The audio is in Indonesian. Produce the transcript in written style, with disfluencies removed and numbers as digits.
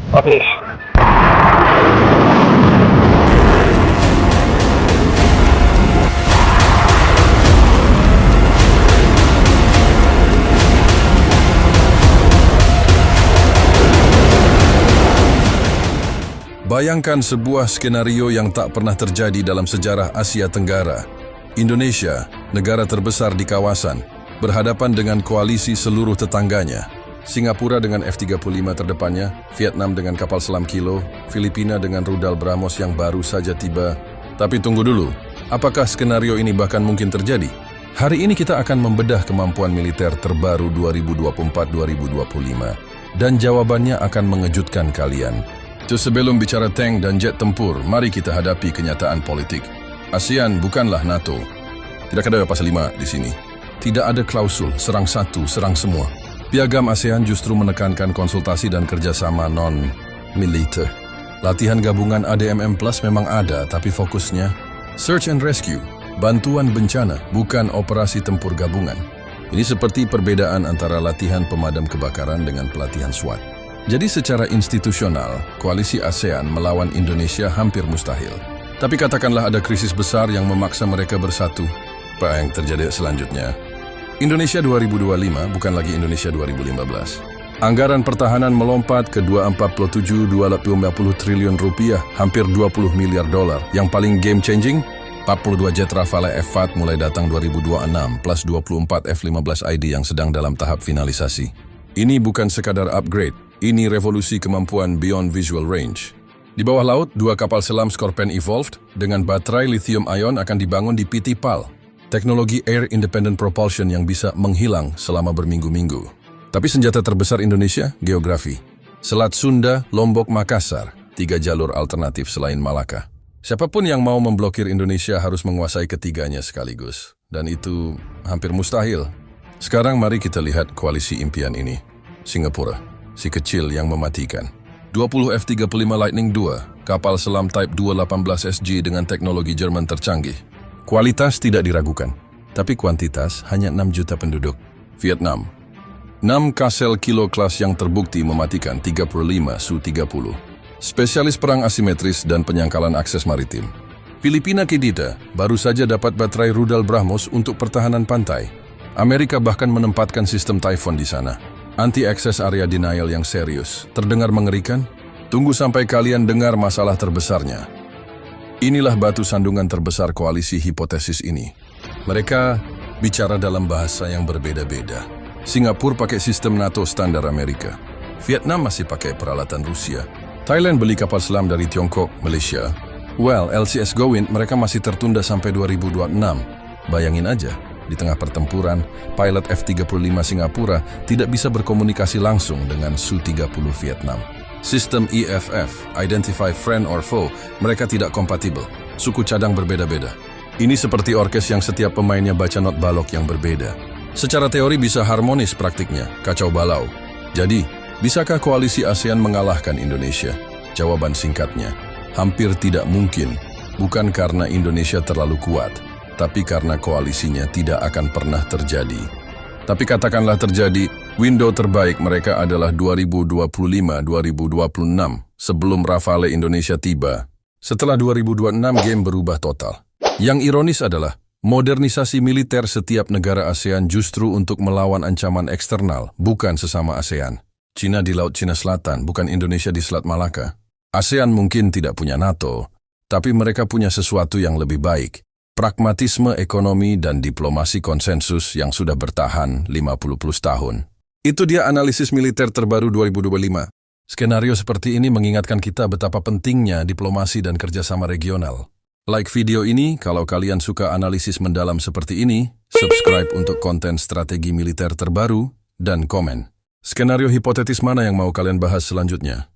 Oke. Bayangkan sebuah skenario yang tak pernah terjadi dalam sejarah Asia Tenggara. Indonesia, negara terbesar di kawasan, berhadapan dengan koalisi seluruh tetangganya. Singapura dengan F-35 terdepannya, Vietnam dengan kapal selam Kilo, Filipina dengan rudal BrahMos yang baru saja tiba. Tapi tunggu dulu, apakah skenario ini bahkan mungkin terjadi? Hari ini kita akan membedah kemampuan militer terbaru 2024-2025. Dan jawabannya akan mengejutkan kalian. Sebelum bicara tank dan jet tempur, mari kita hadapi kenyataan politik. ASEAN bukanlah NATO. Tidak ada pasal 5 di sini. Tidak ada klausul serang satu, serang semua. Piagam ASEAN justru menekankan konsultasi dan kerjasama non-militer. Latihan gabungan ADMM Plus memang ada, tapi fokusnya search and rescue, bantuan bencana, bukan operasi tempur gabungan. Ini seperti perbedaan antara latihan pemadam kebakaran dengan pelatihan SWAT. Jadi secara institusional, koalisi ASEAN melawan Indonesia hampir mustahil. Tapi katakanlah ada krisis besar yang memaksa mereka bersatu. Apa yang terjadi selanjutnya? Indonesia 2025 bukan lagi Indonesia 2015. Anggaran pertahanan melompat ke 247-250 triliun rupiah, hampir 20 miliar dolar. Yang paling game-changing, 42 jet Rafale F-4 mulai datang 2026, plus 24 F-15ID yang sedang dalam tahap finalisasi. Ini bukan sekadar upgrade. Ini revolusi kemampuan beyond visual range. Di bawah laut, 2 kapal selam Scorpène Evolved dengan baterai lithium-ion akan dibangun di PT PAL. Teknologi Air Independent Propulsion yang bisa menghilang selama berminggu-minggu. Tapi senjata terbesar Indonesia, geografi. Selat Sunda, Lombok, Makassar, 3 jalur alternatif selain Malaka. Siapapun yang mau memblokir Indonesia harus menguasai ketiganya sekaligus. Dan itu hampir mustahil. Sekarang mari kita lihat koalisi impian ini. Singapura. Si kecil yang mematikan. 20 F-35 Lightning II, kapal selam Type 218SG dengan teknologi Jerman tercanggih. Kualitas tidak diragukan, tapi kuantitas hanya 6 juta penduduk. Vietnam. 6 Castle Kilo Class yang terbukti mematikan 35 Su-30. Spesialis perang asimetris dan penyangkalan akses maritim. Filipina Kedita baru saja dapat baterai rudal BrahMos untuk pertahanan pantai. Amerika bahkan menempatkan sistem Typhoon di sana. Anti-access area denial yang serius. Terdengar mengerikan? Tunggu sampai kalian dengar masalah terbesarnya. Inilah batu sandungan terbesar koalisi hipotesis ini. Mereka bicara dalam bahasa yang berbeda-beda. Singapura pakai sistem NATO standar Amerika. Vietnam masih pakai peralatan Rusia. Thailand beli kapal selam dari Tiongkok, Malaysia. Well, LCS Go Wind mereka masih tertunda sampai 2026. Bayangin aja. Di tengah pertempuran, pilot F-35 Singapura tidak bisa berkomunikasi langsung dengan Su-30 Vietnam. Sistem EFF, Identify Friend or Foe, mereka tidak kompatibel. Suku cadang berbeda-beda. Ini seperti orkes yang setiap pemainnya baca not balok yang berbeda. Secara teori bisa harmonis praktiknya, kacau balau. Jadi, bisakah koalisi ASEAN mengalahkan Indonesia? Jawaban singkatnya, hampir tidak mungkin. Bukan karena Indonesia terlalu kuat, tapi karena koalisinya tidak akan pernah terjadi. Tapi katakanlah terjadi, window terbaik mereka adalah 2025-2026, sebelum Rafale Indonesia tiba. Setelah 2026, game berubah total. Yang ironis adalah, modernisasi militer setiap negara ASEAN justru untuk melawan ancaman eksternal, bukan sesama ASEAN. Cina di Laut Cina Selatan, bukan Indonesia di Selat Malaka. ASEAN mungkin tidak punya NATO, tapi mereka punya sesuatu yang lebih baik. Pragmatisme ekonomi dan diplomasi konsensus yang sudah bertahan 50 plus tahun. Itu dia analisis militer terbaru 2025. Skenario seperti ini mengingatkan kita betapa pentingnya diplomasi dan kerjasama regional. Like video ini kalau kalian suka analisis mendalam seperti ini, subscribe untuk konten strategi militer terbaru, dan komen. Skenario hipotetis mana yang mau kalian bahas selanjutnya?